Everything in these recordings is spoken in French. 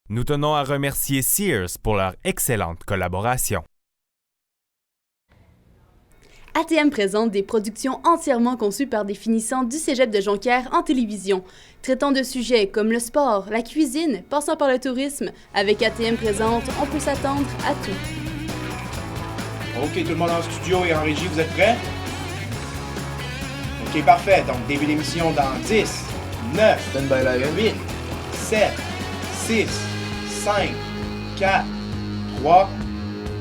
Nous tenons à remercier Sears pour leur excellente collaboration. ATM présente des productions entièrement conçues par des finissants du Cégep de Jonquière en télévision, traitant de sujets comme le sport, la cuisine, passant par le tourisme. Avec ATM présente, on peut s'attendre à tout. OK, tout le monde en studio et en régie, vous êtes prêts? OK, parfait. Donc, début d'émission dans 10, 9, 8, 7, 6, 5, 4, 3,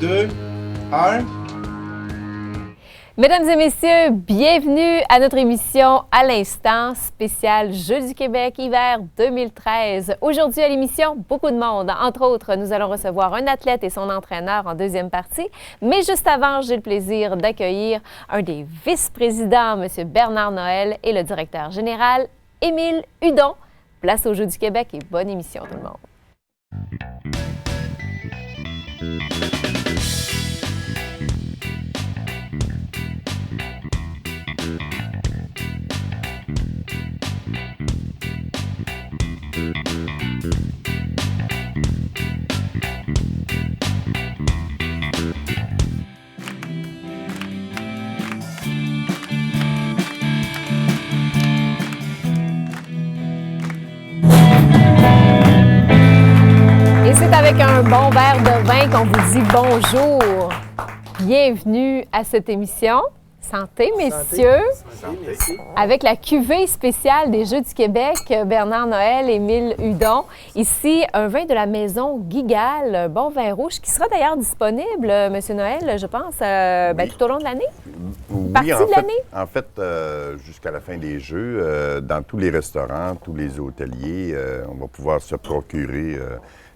2, 1... Mesdames et messieurs, bienvenue à notre émission à l'instant spéciale Jeux du Québec hiver 2013. Aujourd'hui à l'émission, beaucoup de monde. Entre autres, nous allons recevoir un athlète et son entraîneur en deuxième partie. Mais juste avant, j'ai le plaisir d'accueillir un des vice-présidents, M. Bernard Noël, et le directeur général, Émile Hudon. Place aux Jeux du Québec et bonne émission tout le monde. Et c'est avec un bon verre de vin qu'on vous dit bonjour. Bienvenue à cette émission. Santé, messieurs. Santé. Avec la cuvée spéciale des Jeux du Québec, Bernard Noël, Émile Hudon. Ici, un vin de la maison Guigal, un bon vin rouge, qui sera d'ailleurs disponible, Monsieur Noël, je pense, tout au long de l'année? Oui, Partie de l'année? En fait, jusqu'à la fin des Jeux, dans tous les restaurants, tous les hôteliers, on va pouvoir se procurer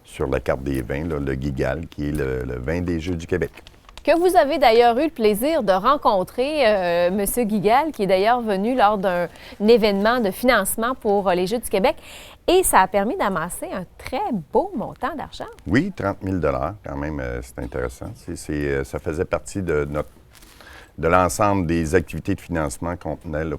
sur la carte des vins, là, le Guigal, qui est le vin des Jeux du Québec. Que vous avez d'ailleurs eu le plaisir de rencontrer M. Guigal, qui est d'ailleurs venu lors d'un événement de financement pour les Jeux du Québec. Et ça a permis d'amasser un très beau montant d'argent. Oui, 30 000 quand même, c'est intéressant. Ça faisait partie de l'ensemble des activités de financement qu'on tenait là,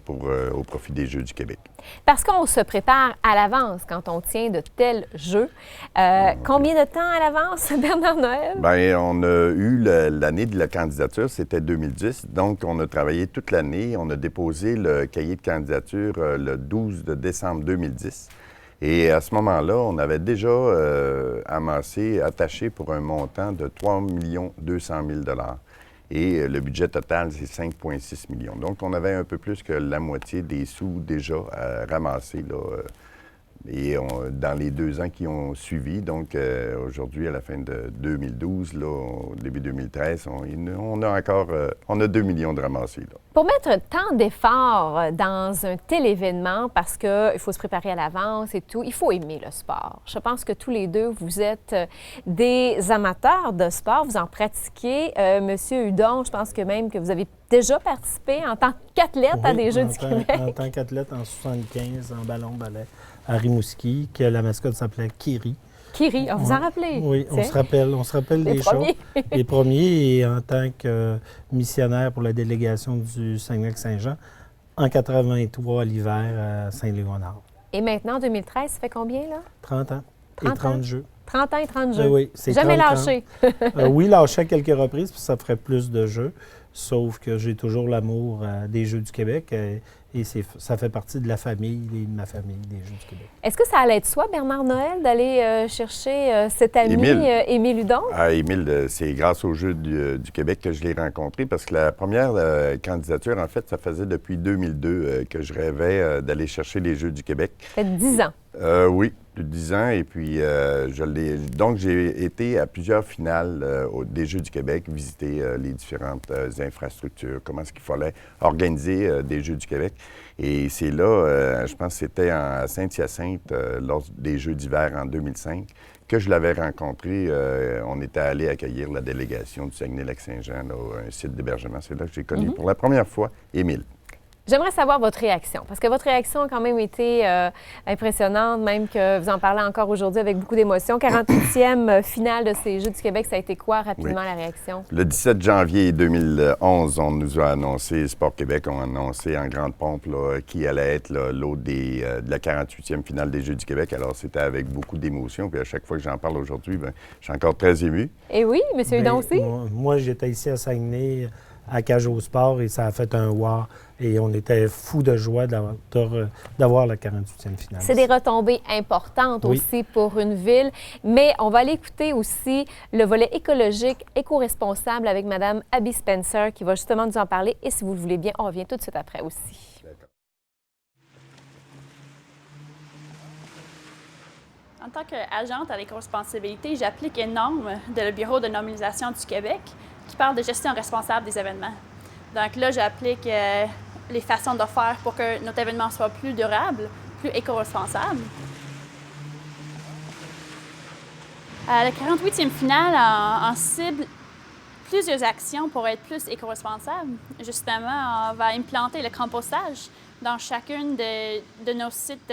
au profit des Jeux du Québec. Parce qu'on se prépare à l'avance quand on tient de tels jeux. Combien de temps à l'avance, Bernard Noël? Bien, on a eu l'année de la candidature, c'était 2010. Donc, on a travaillé toute l'année. On a déposé le cahier de candidature le 12 décembre 2010. Et à ce moment-là, on avait déjà attaché pour un montant de 3 200 000 $. Et le budget total, c'est 5,6 millions. Donc, on avait un peu plus que la moitié des sous déjà ramassés là, dans les 2 ans qui ont suivi. Donc, aujourd'hui, à la fin de 2012, là, au début 2013, on a 2 millions de ramassés. Là. Pour mettre tant d'efforts dans un tel événement, parce qu'il faut se préparer à l'avance et tout, il faut aimer le sport. Je pense que tous les deux, vous êtes des amateurs de sport, vous en pratiquez. Monsieur Hudon, je pense que même que vous avez déjà participé en tant qu'athlète à des Jeux du Québec. En tant qu'athlète en 75, en ballon-ballet à Rimouski, que la mascotte s'appelait Kiri. Kiri, on vous en rappelez? Oui, on se rappelle les des premiers. choses. Les premiers, et en tant que missionnaire pour la délégation du Saguenay-Saint-Jean, en 83 à l'hiver à Saint-Léonard. Et maintenant, en 2013, ça fait combien, là? 30 ans 30 et 30 ans? jeux. 30 ans et 30 jeux. Oui, c'est jamais 30 lâché. Oui, lâché à quelques reprises, puis ça ferait plus de jeux. Sauf que j'ai toujours l'amour des Jeux du Québec et ça fait partie de la famille et de ma famille des Jeux du Québec. Est-ce que ça allait de soi, Bernard Noël, d'aller chercher cet ami, Émile Hudon? Émile, c'est grâce aux Jeux du Québec que je l'ai rencontré parce que la première candidature, en fait, ça faisait depuis 2002 que je rêvais d'aller chercher les Jeux du Québec. Ça fait 10 ans. Oui, plus de 10 ans. Et puis, donc, j'ai été à plusieurs finales des Jeux du Québec, visiter les différentes infrastructures, comment est-ce qu'il fallait organiser des Jeux du Québec. Et c'est là, je pense que c'était à Saint-Hyacinthe, lors des Jeux d'hiver en 2005, que je l'avais rencontré. On était allé accueillir la délégation du Saguenay-Lac-Saint-Jean, là, un site d'hébergement. C'est là que j'ai connu pour la première fois Émile. J'aimerais savoir votre réaction, parce que votre réaction a quand même été impressionnante, même que vous en parlez encore aujourd'hui avec beaucoup d'émotion. 48e finale de ces Jeux du Québec, ça a été quoi rapidement la réaction? Le 17 janvier 2011, on nous a annoncé, Sport Québec ont annoncé en grande pompe là, qui allait être l'hôte de la 48e finale des Jeux du Québec. Alors, c'était avec beaucoup d'émotion. Puis à chaque fois que j'en parle aujourd'hui, je suis encore très ému. Et oui, M. Hudon aussi? Moi, j'étais ici à Saguenay, à Cage au Sport, et ça a fait un wow. Et on était fous de joie d'avoir la 48e finale. C'est des retombées importantes aussi pour une ville. Mais on va aller écouter aussi le volet écologique, éco-responsable avec Mme Abby Spencer qui va justement nous en parler. Et si vous le voulez bien, on revient tout de suite après aussi. En tant qu'agente à l'éco-responsabilité, j'applique une norme de le Bureau de normalisation du Québec qui parle de gestion responsable des événements. Donc là, j'applique les façons de faire pour que notre événement soit plus durable, plus éco-responsable. La 48e finale en cible plusieurs actions pour être plus éco-responsable. Justement, on va implanter le compostage dans chacune de nos sites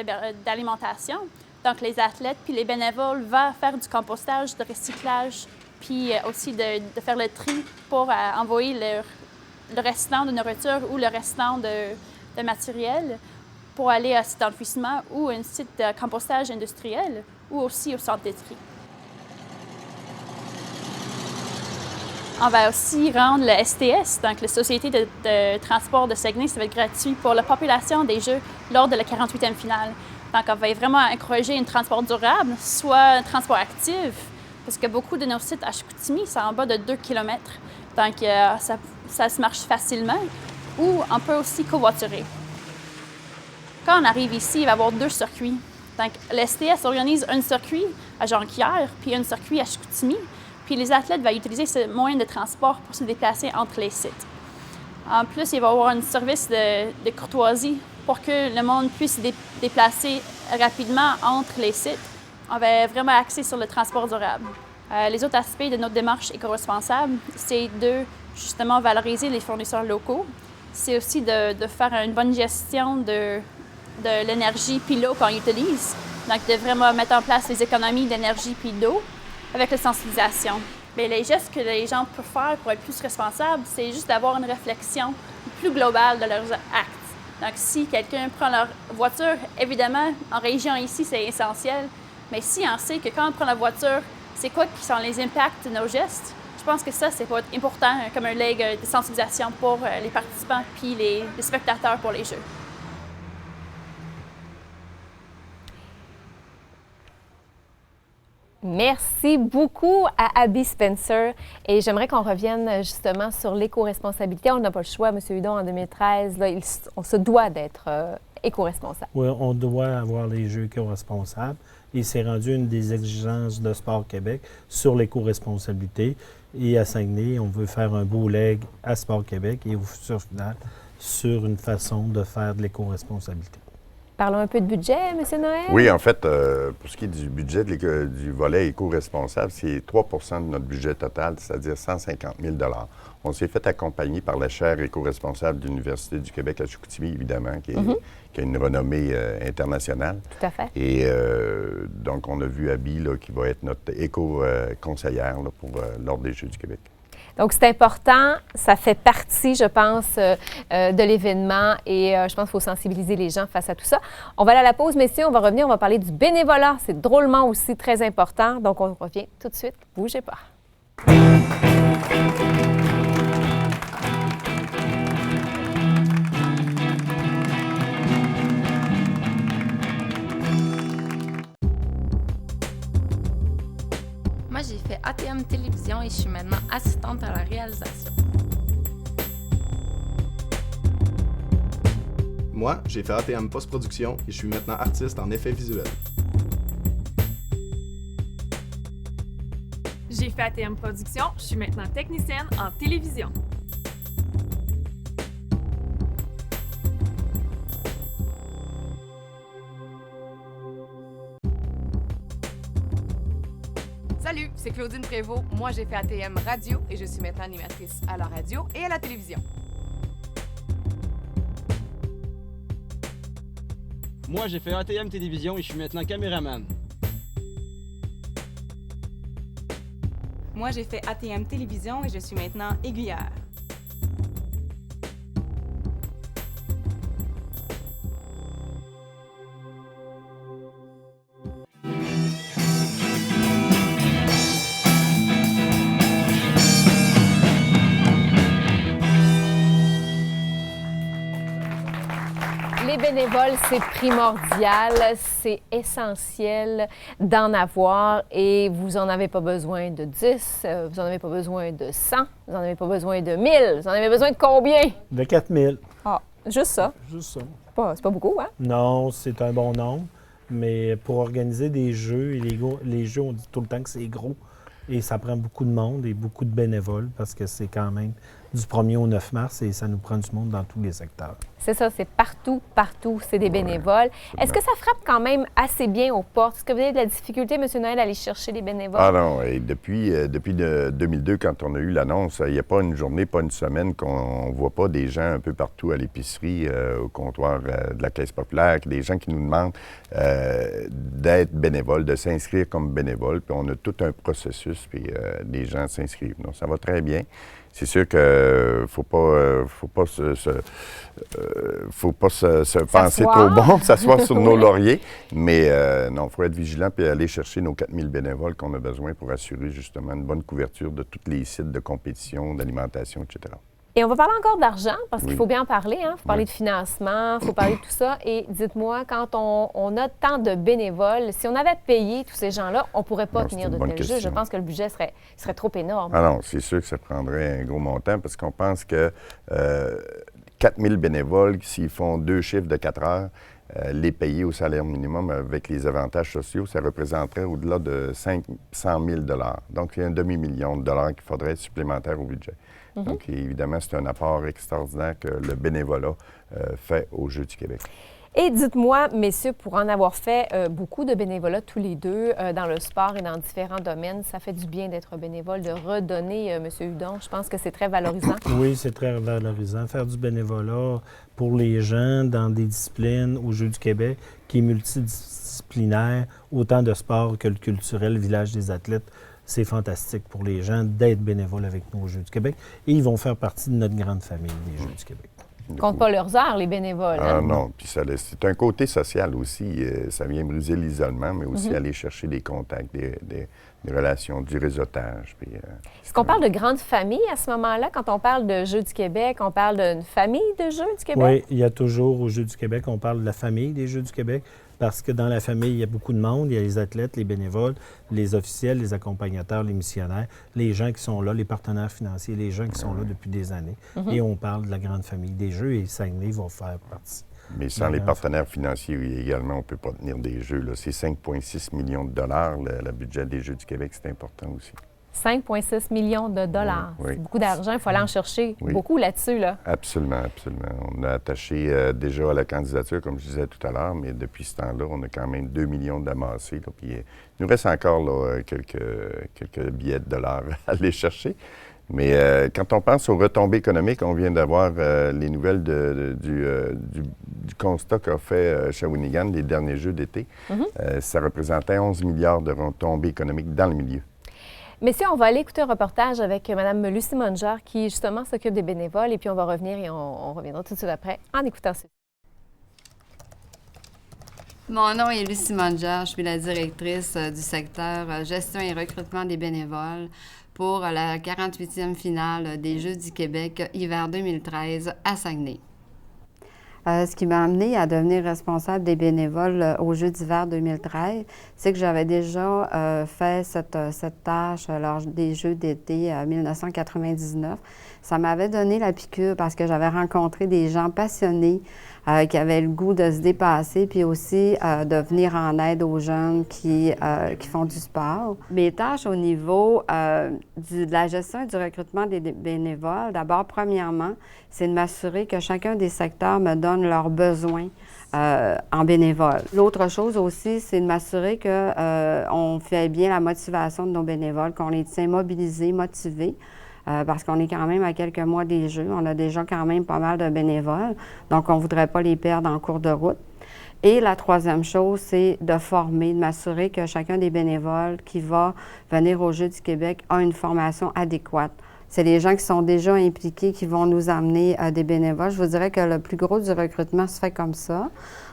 d'alimentation. Donc, les athlètes puis les bénévoles vont faire du compostage, de recyclage, puis aussi de faire le tri pour envoyer le restant de nourriture ou le restant de matériel pour aller à un site d'enfouissement ou un site de compostage industriel ou aussi au centre de tri. On va aussi rendre le STS, donc la Société de transport de Saguenay, ça va être gratuit pour la population des Jeux lors de la 48e finale. Donc, on va vraiment encourager un transport durable, soit un transport actif, parce que beaucoup de nos sites à Chicoutimi, c'est en bas de 2 km. Donc, ça se marche facilement. Ou on peut aussi covoiturer. Quand on arrive ici, il va y avoir 2 circuits. Donc, l'STS organise un circuit à Jonquière, puis un circuit à Chicoutimi. Puis les athlètes vont utiliser ce moyen de transport pour se déplacer entre les sites. En plus, il va y avoir un service de courtoisie pour que le monde puisse se déplacer rapidement entre les sites. On va vraiment axer sur le transport durable. Les autres aspects de notre démarche éco-responsable, c'est de justement valoriser les fournisseurs locaux. C'est aussi de faire une bonne gestion de l'énergie puis l'eau qu'on utilise. Donc, de vraiment mettre en place les économies d'énergie puis d'eau avec la sensibilisation. Mais les gestes que les gens peuvent faire pour être plus responsables, c'est juste d'avoir une réflexion plus globale de leurs actes. Donc, si quelqu'un prend leur voiture, évidemment, en région ici, c'est essentiel. Mais si on sait que quand on prend la voiture, c'est quoi qui sont les impacts de nos gestes, je pense que ça, c'est pas important comme un leg de sensibilisation pour les participants puis les spectateurs pour les Jeux. Merci beaucoup à Abby Spencer. Et j'aimerais qu'on revienne justement sur l'éco-responsabilité. On n'a pas le choix, M. Hudon, en 2013. Là, on se doit d'être éco-responsable. Oui, on doit avoir les Jeux éco-responsables. Et c'est rendu une des exigences de Sport Québec sur l'éco-responsabilité. Et à Saguenay, on veut faire un beau leg à Sport Québec et au futur final sur une façon de faire de l'éco-responsabilité. Parlons un peu de budget, M. Noël. Oui, en fait, pour ce qui est du budget du volet éco-responsable, c'est 3 de notre budget total, c'est-à-dire 150 000 $. On s'est fait accompagner par la chaire éco-responsable de l'Université du Québec à Chicoutimi, évidemment, qui a une renommée internationale. Tout à fait. Et donc, on a vu Abby, là, qui va être notre éco-conseillère pour l'Ordre des Jeux du Québec. Donc, c'est important. Ça fait partie, je pense, de l'événement et je pense qu'il faut sensibiliser les gens face à tout ça. On va aller à la pause, messieurs. On va revenir. On va parler du bénévolat. C'est drôlement aussi très important. Donc, on revient tout de suite. Bougez pas. Moi, j'ai fait ATM Télévision et je suis maintenant assistante à la réalisation. Moi, j'ai fait ATM Post-Production et je suis maintenant artiste en effets visuels. J'ai fait ATM Production, je suis maintenant technicienne en télévision. Salut, c'est Claudine Prévost. Moi, j'ai fait ATM Radio et je suis maintenant animatrice à la radio et à la télévision. Moi, j'ai fait ATM Télévision et je suis maintenant caméraman. Moi, j'ai fait ATM Télévision et je suis maintenant aiguillère. Les bénévoles, c'est primordial, c'est essentiel d'en avoir et vous n'en avez pas besoin de 10, vous n'en avez pas besoin de 100, vous n'en avez pas besoin de 1000, vous en avez besoin de combien? De 4000. Ah, juste ça? Juste ça. C'est pas beaucoup, hein? Non, c'est un bon nombre, mais pour organiser des jeux, et les jeux, on dit tout le temps que c'est gros et ça prend beaucoup de monde et beaucoup de bénévoles parce que c'est quand même du 1er au 9 mars et ça nous prend du monde dans tous les secteurs. C'est ça, c'est partout, c'est des bénévoles. Est-ce que ça frappe quand même assez bien aux portes? Est-ce que vous avez de la difficulté, M. Noël, à aller chercher les bénévoles? Ah non, et depuis 2002, quand on a eu l'annonce, il n'y a pas une journée, pas une semaine qu'on ne voit pas des gens un peu partout à l'épicerie, au comptoir de la Caisse populaire, des gens qui nous demandent d'être bénévoles, de s'inscrire comme bénévoles. Puis on a tout un processus, puis les gens s'inscrivent. Donc ça va très bien. C'est sûr qu'il ne faut pas se penser trop bon, s'asseoir sur nos lauriers, mais non, il faut être vigilant et aller chercher nos 4000 bénévoles qu'on a besoin pour assurer justement une bonne couverture de tous les sites de compétition, d'alimentation, etc. Et on va parler encore d'argent, parce qu'il faut bien en parler. Il faut parler de financement, il faut parler de tout ça. Et dites-moi, quand on a tant de bénévoles, si on avait payé tous ces gens-là, on ne pourrait pas tenir de tels jeux. Je pense que le budget serait trop énorme. Ah non, c'est sûr que ça prendrait un gros montant parce qu'on pense que 4000 bénévoles, s'ils font 2 chiffres de 4 heures, les payer au salaire minimum avec les avantages sociaux, ça représenterait au-delà de 500 000 $. Donc, il y a un demi-million de dollars qu'il faudrait être supplémentaire au budget. Donc, évidemment, c'est un apport extraordinaire que le bénévolat fait aux Jeux du Québec. Et dites-moi, messieurs, pour en avoir fait beaucoup de bénévolat tous les deux dans le sport et dans différents domaines, ça fait du bien d'être bénévole, de redonner, M. Hudon. Je pense que c'est très valorisant. Oui, c'est très valorisant. Faire du bénévolat pour les gens dans des disciplines aux Jeux du Québec qui est multidisciplinaire, autant de sport que le culturel, le village des athlètes. C'est fantastique pour les gens d'être bénévoles avec nous aux Jeux du Québec. Et ils vont faire partie de notre grande famille des Jeux du Québec. Ils ne comptent pas leurs heures, les bénévoles. Ah non, puis c'est un côté social aussi. Ça vient briser l'isolement, mais aussi aller chercher des contacts, des relations, du réseautage. Est-ce qu'on parle de grande famille à ce moment-là? Quand on parle de Jeux du Québec, on parle d'une famille de Jeux du Québec? Oui, il y a toujours aux Jeux du Québec, on parle de la famille des Jeux du Québec. Parce que dans la famille, il y a beaucoup de monde. Il y a les athlètes, les bénévoles, les officiels, les accompagnateurs, les missionnaires, les gens qui sont là, les partenaires financiers, les gens qui sont là depuis des années. Et on parle de la grande famille des Jeux et Saguenay va faire partie. Mais sans les partenaires financiers également, on ne peut pas tenir des Jeux. C'est 5,6 millions de dollars, le budget des Jeux du Québec, c'est important aussi. 5,6 millions de dollars. Oui. C'est beaucoup d'argent. Il faut aller en chercher beaucoup là-dessus. Là. Absolument, absolument. On a attaché déjà à la candidature, comme je disais tout à l'heure, mais depuis ce temps-là, on a quand même 2 millions d'amassés. Puis il nous reste encore là, quelques billets de dollars à aller chercher. Mais quand on pense aux retombées économiques, on vient d'avoir les nouvelles du constat qu'a fait Shawinigan les derniers Jeux d'été. Ça représentait 11 milliards de retombées économiques dans le milieu. Messieurs, on va aller écouter un reportage avec Mme Lucie Monger qui, justement, s'occupe des bénévoles. Et puis, on va revenir et on reviendra tout de suite après en écoutant ça. Mon nom est Lucie Monger. Je suis la directrice du secteur gestion et recrutement des bénévoles pour la 48e finale des Jeux du Québec hiver 2013 à Saguenay. Ce qui m'a amenée à devenir responsable des bénévoles aux Jeux d'hiver 2013, c'est que j'avais déjà fait cette tâche lors des Jeux d'été 1999. Ça m'avait donné la piqûre parce que j'avais rencontré des gens passionnés qui avaient le goût de se dépasser, puis aussi de venir en aide aux jeunes qui font du sport. Mes tâches au niveau de la gestion et du recrutement des bénévoles, d'abord, premièrement, c'est de m'assurer que chacun des secteurs me donne leurs besoins en bénévoles. L'autre chose aussi, c'est de m'assurer qu'on fait bien la motivation de nos bénévoles, qu'on les tient mobilisés, motivés, parce qu'on est quand même à quelques mois des Jeux. On a déjà quand même pas mal de bénévoles, donc on ne voudrait pas les perdre en cours de route. Et la troisième chose, c'est de former, de m'assurer que chacun des bénévoles qui va venir aux Jeux du Québec a une formation adéquate. C'est les gens qui sont déjà impliqués qui vont nous amener des bénévoles. Je vous dirais que le plus gros du recrutement se fait comme ça.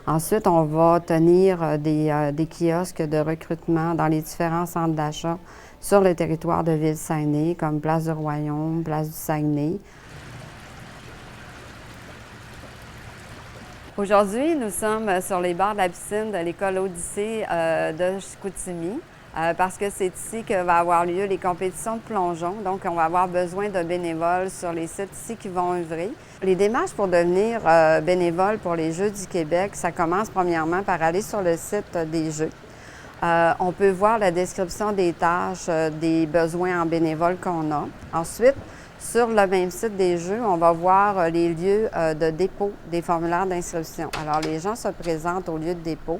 Ensuite, on va tenir des kiosques de recrutement dans les différents centres d'achat sur le territoire de Ville-Saguenay, comme Place du Royaume, Place du Saguenay. Aujourd'hui, nous sommes sur les bords de la piscine de l'école Odyssée de Chicoutimi parce que c'est ici que va avoir lieu les compétitions de plongeon. Donc, on va avoir besoin de bénévoles sur les sites ici qui vont œuvrer. Les démarches pour devenir bénévole pour les Jeux du Québec, ça commence premièrement par aller sur le site des Jeux. On peut voir la description des tâches, des besoins en bénévoles qu'on a. Ensuite, sur le même site des Jeux, on va voir les lieux de dépôt des formulaires d'inscription. Alors, les gens se présentent au lieu de dépôt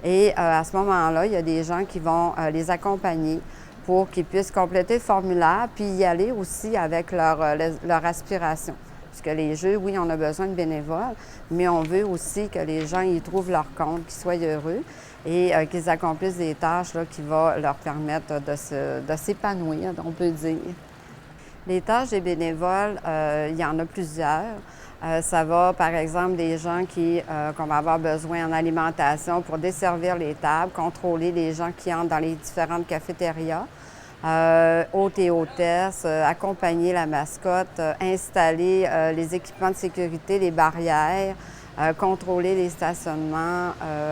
et à ce moment-là, il y a des gens qui vont les accompagner pour qu'ils puissent compléter le formulaire puis y aller aussi avec leur aspiration. Parce que les Jeux, oui, on a besoin de bénévoles, mais on veut aussi que les gens y trouvent leur compte, qu'ils soient heureux et qu'ils accomplissent des tâches là, qui vont leur permettre de s'épanouir, on peut dire. Les tâches des bénévoles, il y en a plusieurs. Ça va, par exemple, des gens qu'on va avoir besoin en alimentation pour desservir les tables, contrôler les gens qui entrent dans les différentes cafétérias, hôtes et hôtesses, accompagner la mascotte, installer les équipements de sécurité, les barrières, contrôler les stationnements.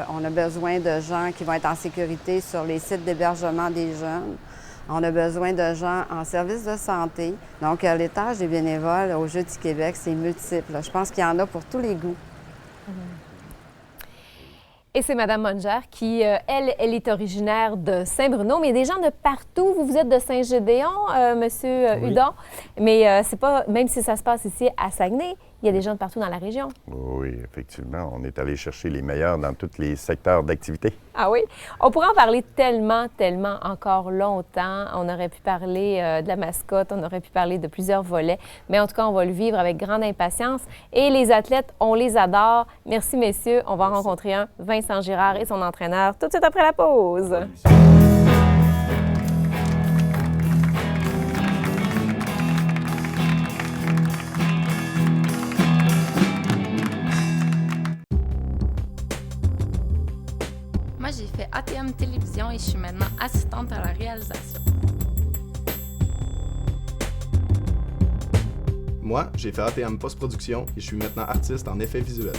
On a besoin de gens qui vont être en sécurité sur les sites d'hébergement des jeunes. On a besoin de gens en service de santé. Donc, les tâches des bénévoles aux Jeux du Québec, c'est multiple. Je pense qu'il y en a pour tous les goûts. Et c'est Mme Monger qui, elle est originaire de Saint-Bruno, mais il y a des gens de partout. Vous êtes de Saint-Gédéon, Monsieur Oui. Hudon, mais c'est pas, même si ça se passe ici à Saguenay, il y a des gens de partout dans la région. Oui, effectivement. On est allé chercher les meilleurs dans tous les secteurs d'activité. Ah oui? On pourrait en parler tellement encore longtemps. On aurait pu parler de la mascotte, on aurait pu parler de plusieurs volets, mais en tout cas, on va le vivre avec grande impatience. Et les athlètes, on les adore. Merci, messieurs. On va en rencontrer un, Vincent Girard et son entraîneur, tout de suite après la pause. Moi, j'ai fait ATM Télévision et je suis maintenant assistante à la réalisation. Moi, j'ai fait ATM Post-Production et je suis maintenant artiste en effets visuels.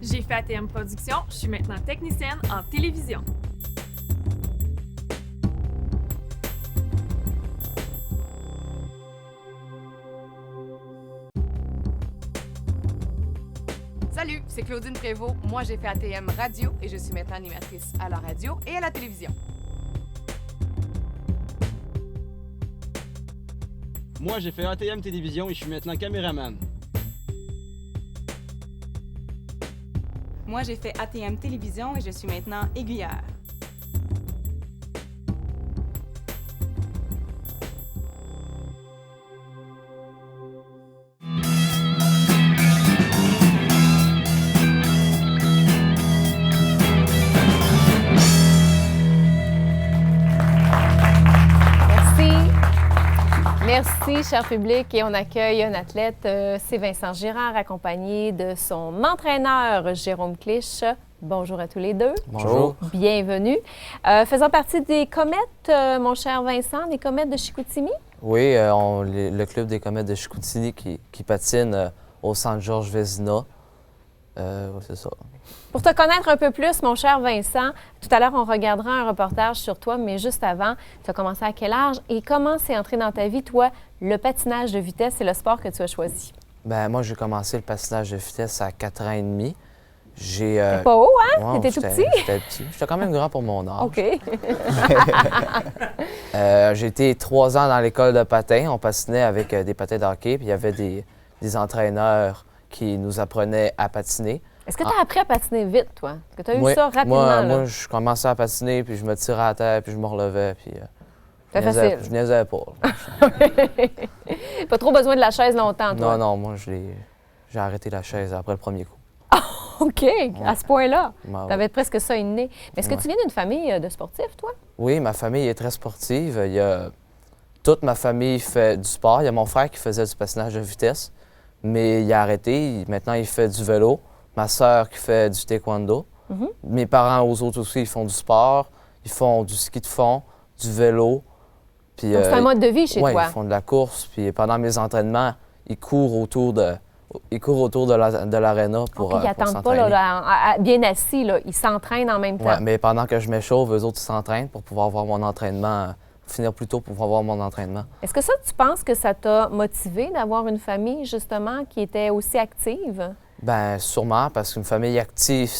J'ai fait ATM Production, je suis maintenant technicienne en télévision. Salut, c'est Claudine Prévost. Moi, j'ai fait ATM Radio et je suis maintenant animatrice à la radio et à la télévision. Moi, j'ai fait ATM Télévision et je suis maintenant caméraman. Moi, j'ai fait ATM Télévision et je suis maintenant aiguillère. Merci, cher public. Et on accueille un athlète, c'est Vincent Girard, accompagné de son entraîneur, Jérôme Clich. Bonjour à tous les deux. Bonjour. Bienvenue. Faisant partie des Comètes, mon cher Vincent, des Comètes de Chicoutimi? Oui, le club des Comètes de Chicoutimi qui patine au centre Georges Vézina. C'est ça. Pour te connaître un peu plus, mon cher Vincent, tout à l'heure, on regardera un reportage sur toi, mais juste avant, tu as commencé à quel âge et comment c'est entré dans ta vie, toi, le patinage de vitesse, c'est le sport que tu as choisi? Bien, moi, j'ai commencé le patinage de vitesse à 4 ans et demi. T'es pas haut, hein? Ouais, T'étais tout petit? J'étais petit. J'étais quand même grand pour mon âge. OK. J'ai été 3 ans dans l'école de patin. On patinait avec des patins de hockey, puis il y avait des entraîneurs qui nous apprenaient à patiner. Est-ce que tu as appris à patiner vite, toi? Est-ce que tu as eu ça rapidement? Moi, je commençais à patiner, puis je me tirais à terre, puis je me relevais, puis je niaisais pas. Pas trop besoin de la chaise longtemps, toi? Non, moi, je l'ai j'ai arrêté la chaise après le premier coup. OK, à ce point-là. Ben, Tu avais presque ça inné. Mais est-ce que tu viens d'une famille de sportifs, toi? Oui, ma famille est très sportive. Toute ma famille fait du sport. Il y a mon frère qui faisait du patinage de vitesse, mais il a arrêté. Maintenant, il fait du vélo. Ma sœur qui fait du taekwondo. Mes parents, aux autres aussi, ils font du sport. Ils font du ski de fond, du vélo. Puis, donc, c'est un mode de vie chez toi? Oui, ils font de la course. Puis pendant mes entraînements, ils courent autour de l'aréna pour ils n'attendent pas là, bien assis, là. Ils s'entraînent en même temps. Oui, mais pendant que je m'échauffe, eux autres, ils s'entraînent pour pouvoir voir mon entraînement, finir plus tôt pour pouvoir voir mon entraînement. Est-ce que ça, tu penses que ça t'a motivé d'avoir une famille, justement, qui était aussi active? Bien, sûrement, parce qu'une famille active,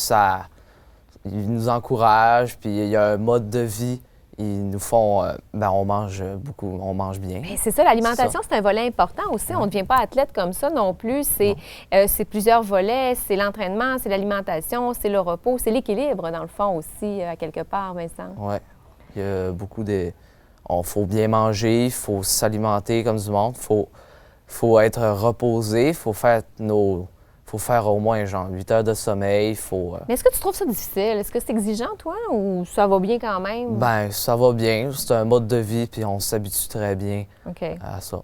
ils nous encouragent, puis il y a un mode de vie. Ils nous font... on mange beaucoup, on mange bien. Mais c'est ça, l'alimentation, c'est un volet important aussi. On ne devient pas athlète comme ça non plus. C'est plusieurs volets. C'est l'entraînement, c'est l'alimentation, c'est le repos, c'est l'équilibre, dans le fond, aussi, à quelque part, Vincent. Oui. Il y a beaucoup de... Il faut bien manger, il faut s'alimenter comme du monde, il faut être reposé, il faut faire au moins, 8 heures de sommeil, Mais est-ce que tu trouves ça difficile? Est-ce que c'est exigeant, toi, ou ça va bien quand même? Bien, ça va bien. C'est un mode de vie, puis on s'habitue très bien à ça.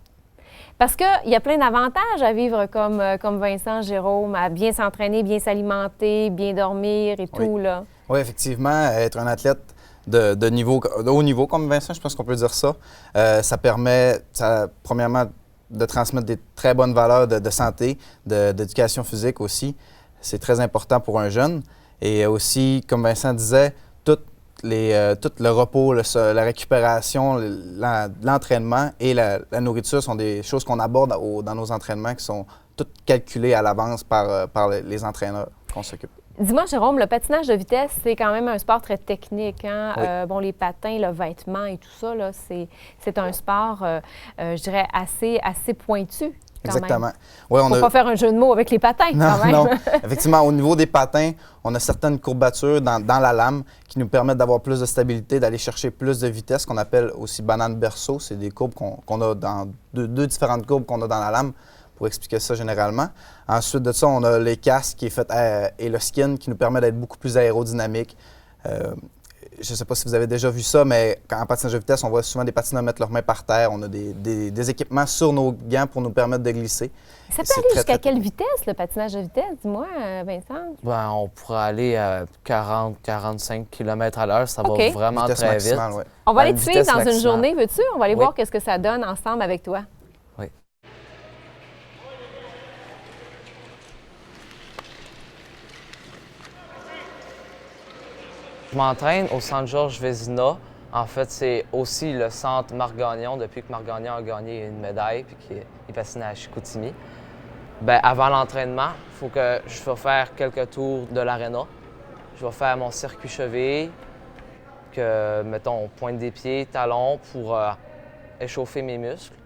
Parce qu'il y a plein d'avantages à vivre comme Vincent, Jérôme, à bien s'entraîner, bien s'alimenter, bien dormir et tout, là. Oui, effectivement, être un athlète de haut niveau comme Vincent, je pense qu'on peut dire ça, ça permet, premièrement, de transmettre des très bonnes valeurs de santé, d'éducation physique aussi. C'est très important pour un jeune. Et aussi, comme Vincent disait, tout le repos, la récupération, l'entraînement et la nourriture sont des choses qu'on aborde dans nos entraînements qui sont toutes calculées à l'avance par les entraîneurs qu'on s'occupe. Dis-moi, Jérôme, le patinage de vitesse, c'est quand même un sport très technique. Hein? Oui. Les patins, le vêtement et tout ça, là, c'est un sport, je dirais, assez pointu. Exactement. Il ne faut pas faire un jeu de mots avec les patins, quand même. Non, effectivement, au niveau des patins, on a certaines courbatures dans la lame qui nous permettent d'avoir plus de stabilité, d'aller chercher plus de vitesse, qu'on appelle aussi banane berceau. C'est des courbes qu'on a dans deux différentes courbes qu'on a dans la lame, pour expliquer ça généralement. Ensuite de ça, on a les casques qui est fait et le skin qui nous permet d'être beaucoup plus aérodynamique. Je ne sais pas si vous avez déjà vu ça, mais en patinage de vitesse, on voit souvent des patineurs mettre leurs mains par terre. On a des équipements sur nos gants pour nous permettre de glisser. Ça peut aller jusqu'à quelle vitesse, le patinage de vitesse? Dis-moi, Vincent. Ben, on pourrait aller à 40-45 km/h. Ça va vraiment vitesse très maximale, vite. Ouais. On va aller te suivre dans une journée, veux-tu? On va aller voir qu'est-ce que ça donne ensemble avec toi. Oui. Je m'entraîne au centre Georges Vézina. En fait, c'est aussi le centre Marc Gagnon, depuis que Marc Gagnon a gagné une médaille puis qu'il patinait à Chicoutimi. Bien, avant l'entraînement, il faut que je vais faire quelques tours de l'aréna. Je vais faire mon circuit cheville, mettons, pointe des pieds, talons pour échauffer mes muscles.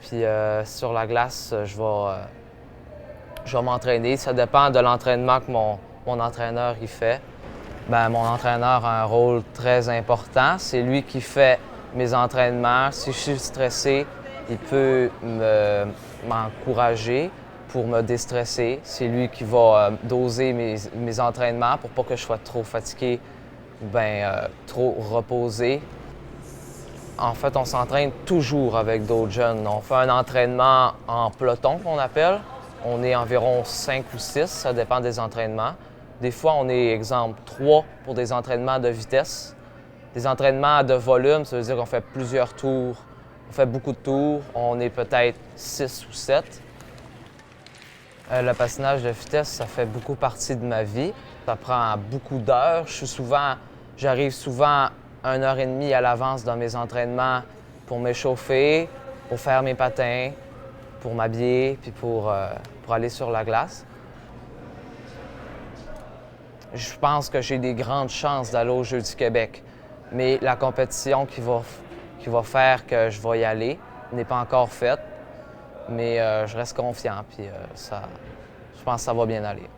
Puis sur la glace, je vais m'entraîner. Ça dépend de l'entraînement que mon entraîneur y fait. Bien, mon entraîneur a un rôle très important. C'est lui qui fait mes entraînements. Si je suis stressé, il peut m'encourager pour me déstresser. C'est lui qui va doser mes entraînements pour pas que je sois trop fatigué ou trop reposé. En fait, on s'entraîne toujours avec d'autres jeunes. On fait un entraînement en peloton qu'on appelle. On est environ 5 ou 6, ça dépend des entraînements. Des fois, on est, exemple, 3 pour des entraînements de vitesse. Des entraînements de volume, ça veut dire qu'on fait plusieurs tours. On fait beaucoup de tours. On est peut-être 6 ou 7. Le patinage de vitesse, ça fait beaucoup partie de ma vie. Ça prend beaucoup d'heures. J'arrive souvent 1h30 à l'avance dans mes entraînements pour m'échauffer, pour faire mes patins, pour m'habiller, puis pour aller sur la glace. Je pense que j'ai des grandes chances d'aller aux Jeux du Québec, mais la compétition qui va faire que je vais y aller n'est pas encore faite, mais je reste confiant, puis je pense que ça va bien aller.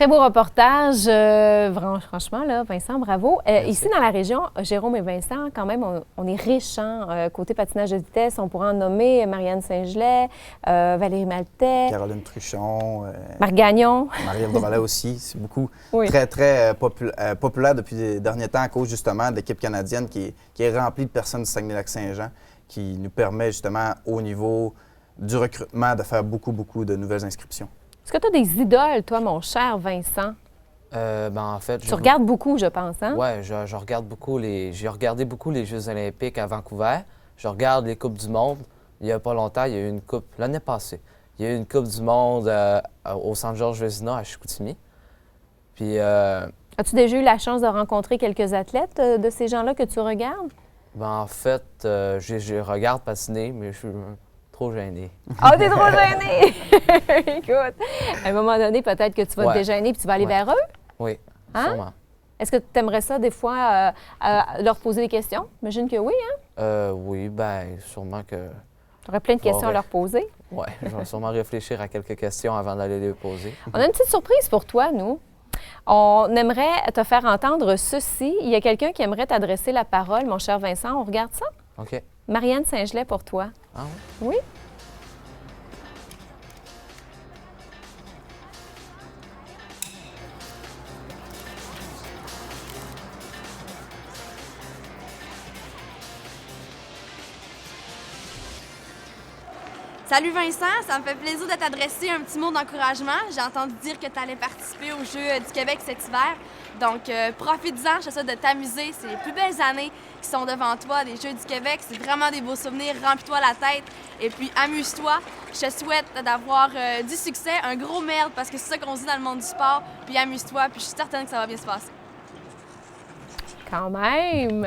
Très beau reportage. Franchement, là, Vincent, bravo. Ici, dans la région, Jérôme et Vincent, quand même, on est riches. Côté patinage de vitesse, on pourrait en nommer Marianne Saint-Gelais, Valérie Maltais. Caroline Truchon. Marc Gagnon. Marie-Ève Devalet aussi. C'est beaucoup, oui. très populaire depuis les derniers temps à cause, justement, de l'équipe canadienne qui est remplie de personnes du Saguenay-Lac-Saint-Jean, qui nous permet, justement, au niveau du recrutement, de faire beaucoup de nouvelles inscriptions. Est-ce que tu as des idoles, toi, mon cher Vincent? En fait, tu regardes beaucoup, je pense, hein? Oui, je regarde beaucoup j'ai regardé beaucoup les Jeux olympiques à Vancouver. Je regarde les Coupes du monde. Il n'y a pas longtemps, il y a eu une coupe, l'année passée, il y a eu une Coupe du monde au Centre Georges Vézina à Chicoutimi. Puis... As-tu déjà eu la chance de rencontrer quelques athlètes de ces gens-là que tu regardes? En fait, je regarde patiner, mais je suis trop gêné. Ah, t'es trop gêné! Écoute, à un moment donné, peut-être que tu vas te déjeuner puis tu vas aller vers eux? Oui, sûrement. Est-ce que tu aimerais ça, des fois, leur poser des questions? J'imagine que oui, hein? Oui, bien, sûrement que... Tu aurais plein de questions à leur poser? Oui, je vais sûrement réfléchir à quelques questions avant d'aller les poser. On a une petite surprise pour toi, nous. On aimerait te faire entendre ceci. Il y a quelqu'un qui aimerait t'adresser la parole, mon cher Vincent. On regarde ça? OK. Marianne Saint-Gelais pour toi. Ah oui? Oui? Salut Vincent, ça me fait plaisir de t'adresser un petit mot d'encouragement. J'ai entendu dire que tu allais participer aux Jeux du Québec cet hiver. Donc, profite-en, je te souhaite de t'amuser. C'est les plus belles années qui sont devant toi, des Jeux du Québec. C'est vraiment des beaux souvenirs. Remplis-toi la tête et puis amuse-toi. Je te souhaite d'avoir du succès, un gros merde, parce que c'est ça qu'on dit dans le monde du sport. Puis amuse-toi, puis je suis certaine que ça va bien se passer. Quand même!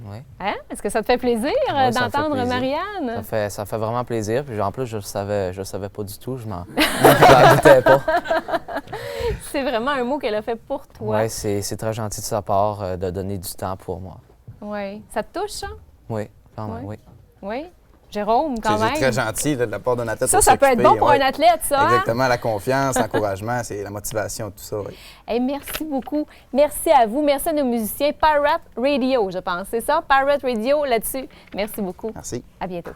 Oui. Hein? Est-ce que ça te fait plaisir d'entendre Marianne? Ça fait vraiment plaisir. Puis en plus, je le savais pas du tout. Je m'en doutais pas. C'est vraiment un mot qu'elle a fait pour toi. Oui, c'est très gentil de sa part de donner du temps pour moi. Oui. Ça te touche, ça? Oui, quand même, oui. Oui? Jérôme, quand même. C'est très gentil de la part d'un athlète. Ça peut être bon pour un athlète, ça. Exactement, la confiance, l'encouragement, c'est la motivation, tout ça. Oui. Hey, merci beaucoup. Merci à vous. Merci à nos musiciens. Pirate Radio, je pense. C'est ça? Pirate Radio là-dessus. Merci beaucoup. Merci. À bientôt.